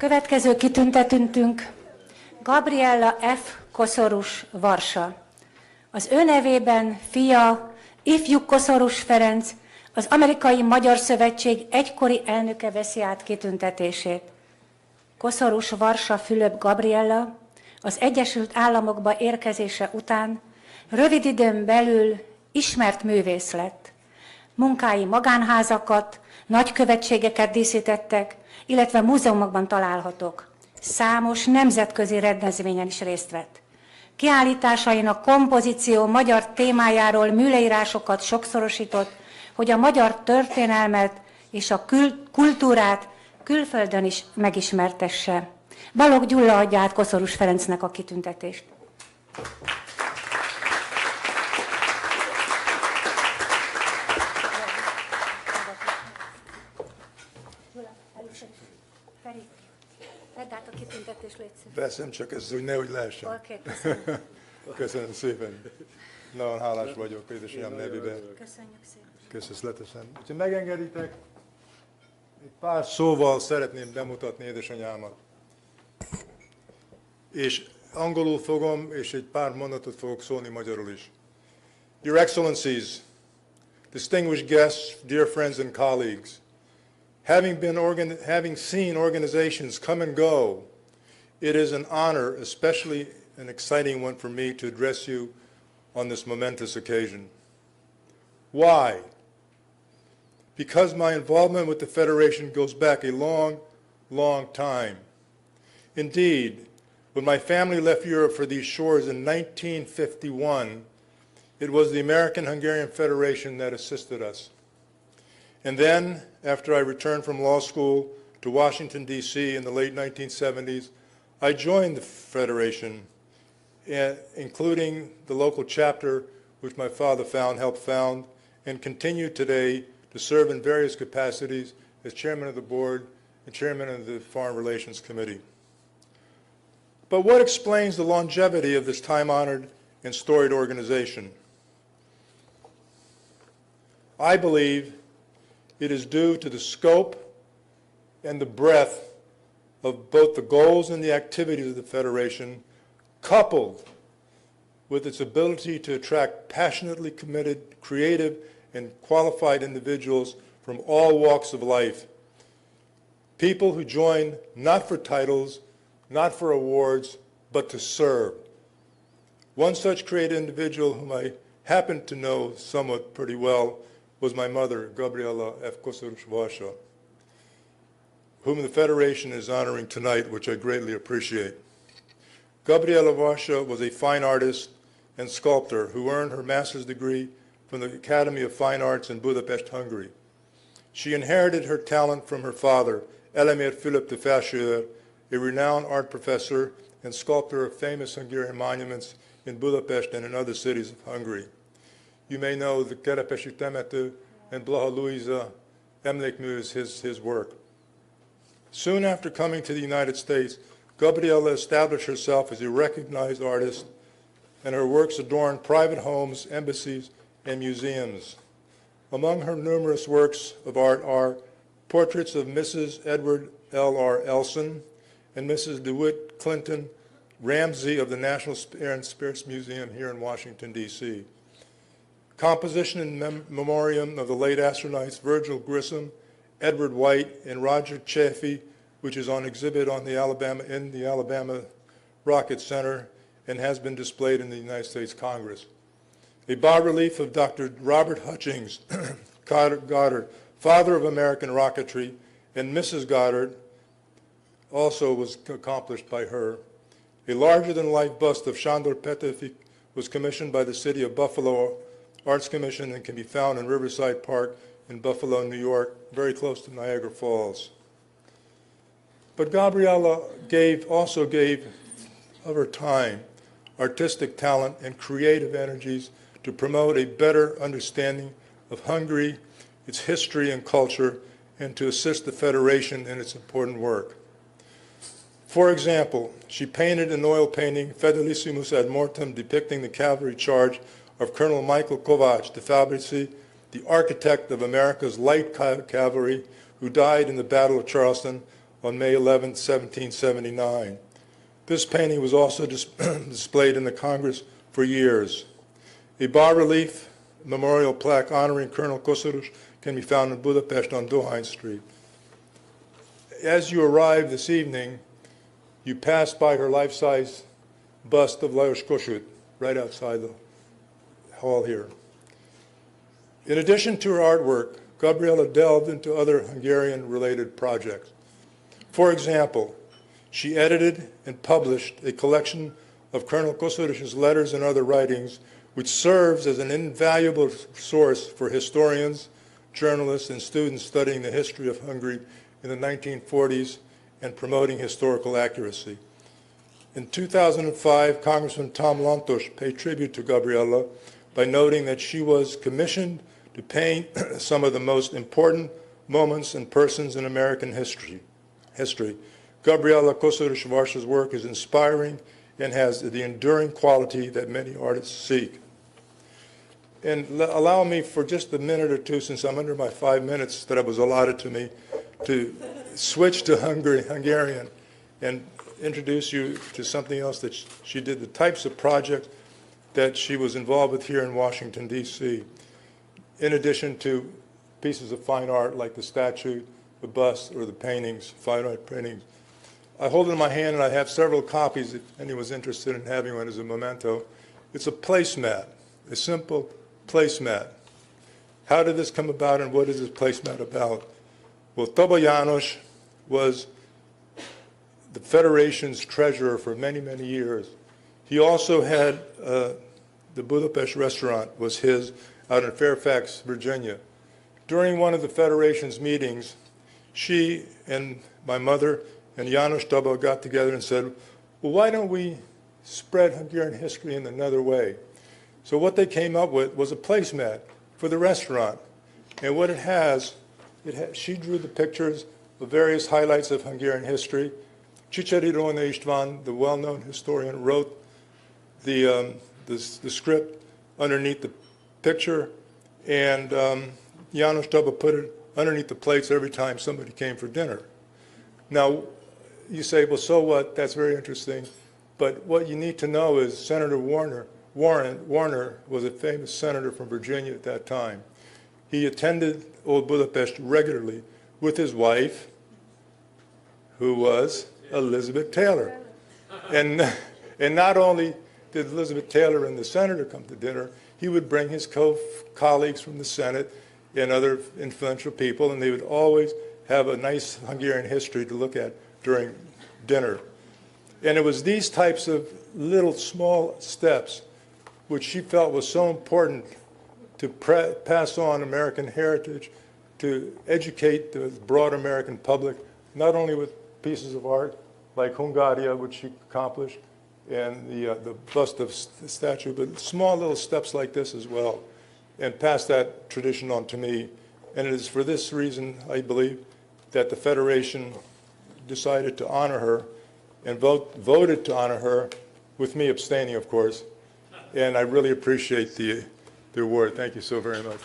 Következő kitüntetőnk Gabriella F. Koszorus, Varsa. Az ő nevében fia, ifjú Koszorus Ferenc, az Amerikai Magyar Szövetség egykori elnöke veszi át kitüntetését. Koszorus Varsa Fülöp Gabriella az Egyesült Államokba érkezése után rövid időn belül ismert művész lett. Munkái magánházakat, nagykövetségeket díszítettek, illetve múzeumokban találhatók. Számos nemzetközi rendezvényen is részt vett. Kiállításainak kompozíció magyar témájáról műleírásokat sokszorosított, hogy a magyar történelmet és a kultúrát külföldön is megismertesse. Balogh Gyula adja át Koszorus Ferencnek a kitüntetést. Vedd át a kitüntetést, légy szíves. Veszem, csak ez úgy nehogy lehessen. Oké, köszönöm. Köszönöm szépen. Nagyon hálás vagyok édesanyám nevében. Köszönjük szépen. Köszönletesen. Ha megengeditek, egy pár szóval szeretném bemutatni édesanyámat. És angolul fogom, és egy pár mondatot fogok szólni magyarul is. Your Excellencies, distinguished guests, dear friends and colleagues, having seen organizations come and go, it is an honor, especially an exciting one for me, to address you on this momentous occasion. Why? Because my involvement with the Federation goes back a long, long time. Indeed, when my family left Europe for these shores in 1951, it was the American-Hungarian Federation that assisted us. And then, after I returned from law school to Washington, D.C. in the late 1970s, I joined the Federation, including the local chapter, which my father helped found, and continue today to serve in various capacities as chairman of the board and chairman of the Foreign Relations Committee. But what explains the longevity of this time-honored and storied organization? I believe it is due to the scope and the breadth of both the goals and the activities of the Federation, coupled with its ability to attract passionately committed, creative, and qualified individuals from all walks of life. People who join not for titles, not for awards, but to serve. One such creative individual whom I happen to know somewhat pretty well was my mother, Gabriella F. Koszorus Varsa, whom the Federation is honoring tonight, which I greatly appreciate. Gabriella Varsa was a fine artist and sculptor who earned her master's degree from the Academy of Fine Arts in Budapest, Hungary. She inherited her talent from her father, Elemér Fülöp de Felsőr, a renowned art professor and sculptor of famous Hungarian monuments in Budapest and in other cities of Hungary. You may know the Kerepesi Temető and Blaha Luisa emlékmű is his work. Soon after coming to the United States, Gabriella established herself as a recognized artist, and her works adorn private homes, embassies, and museums. Among her numerous works of art are portraits of Mrs. Edward L.R. Elson and Mrs. DeWitt Clinton Ramsey of the National Air and Space Museum here in Washington, D.C. Composition in memoriam of the late astronauts Virgil Grissom, Edward White, and Roger Chaffee, which is on exhibit on the Alabama Rocket Center and has been displayed in the United States Congress. A bas-relief of Dr. Robert Hutchings Goddard, father of American rocketry, and Mrs. Goddard also was accomplished by her. A larger-than-life bust of Sándor Petőfi was commissioned by the City of Buffalo Arts Commission and can be found in Riverside Park in Buffalo, New York, very close to Niagara Falls. But Gabriella also gave of her time, artistic talent, and creative energies to promote a better understanding of Hungary, its history and culture, and to assist the Federation in its important work. For example, she painted an oil painting, Fidelissimus ad Mortem, depicting the cavalry charge of Colonel Michael Kovács de Fabrici, the architect of America's light cavalry, who died in the Battle of Charleston on May 11, 1779. This painting was also displayed in the Congress for years. A bas-relief memorial plaque honoring Colonel Koszorus can be found in Budapest on Dohány Street. As you arrive this evening, you pass by her life-size bust of Lajos Kossuth right outside the hall here. In addition to her artwork, Gabriella delved into other Hungarian-related projects. For example, she edited and published a collection of Colonel Koszorus's letters and other writings, which serves as an invaluable source for historians, journalists, and students studying the history of Hungary in the 1940s and promoting historical accuracy. In 2005, Congressman Tom Lantos paid tribute to Gabriella by noting that she was commissioned to paint some of the most important moments and persons in American history. Gabriella Koszorus Varsa's work is inspiring and has the enduring quality that many artists seek. And allow me for just a minute or two, since I'm under my 5 minutes that was allotted to me, to switch to Hungarian and introduce you to something else that she did, the types of projects that she was involved with here in Washington, D.C., in addition to pieces of fine art like the statue, the bust, or the paintings, fine art paintings. I hold it in my hand, and I have several copies if anyone's interested in having one as a memento. It's a placemat, a simple placemat. How did this come about, and what is this placemat about? Well, Tobo János was the Federation's treasurer for many, many years. He also had the Budapest restaurant was his out in Fairfax, Virginia. During one of the Federation's meetings, she and my mother and János Tobo got together and said, well, why don't we spread Hungarian history in another way? So what they came up with was a placemat for the restaurant. And what it has, she drew the pictures of various highlights of Hungarian history. Csicseri István, the well-known historian, wrote the script underneath the picture, and János Tobo put it underneath the plates every time somebody came for dinner. Now, you say, well, so what? That's very interesting. But what you need to know is Senator Warner was a famous senator from Virginia at that time. He attended Old Budapest regularly with his wife, who was Elizabeth Taylor. And not only did Elizabeth Taylor and the senator come to dinner, he would bring his colleagues from the Senate and other influential people, and they would always have a nice Hungarian history to look at during dinner. And it was these types of little small steps which she felt was so important to pass on American heritage, to educate the broad American public, not only with pieces of art like Hungaria, which she accomplished, and the bust of the statue, but small little steps like this as well, and pass that tradition on to me. And it is for this reason, I believe, that the Federation decided to honor her and voted to honor her, with me abstaining, of course. And I really appreciate the award. Thank you so very much.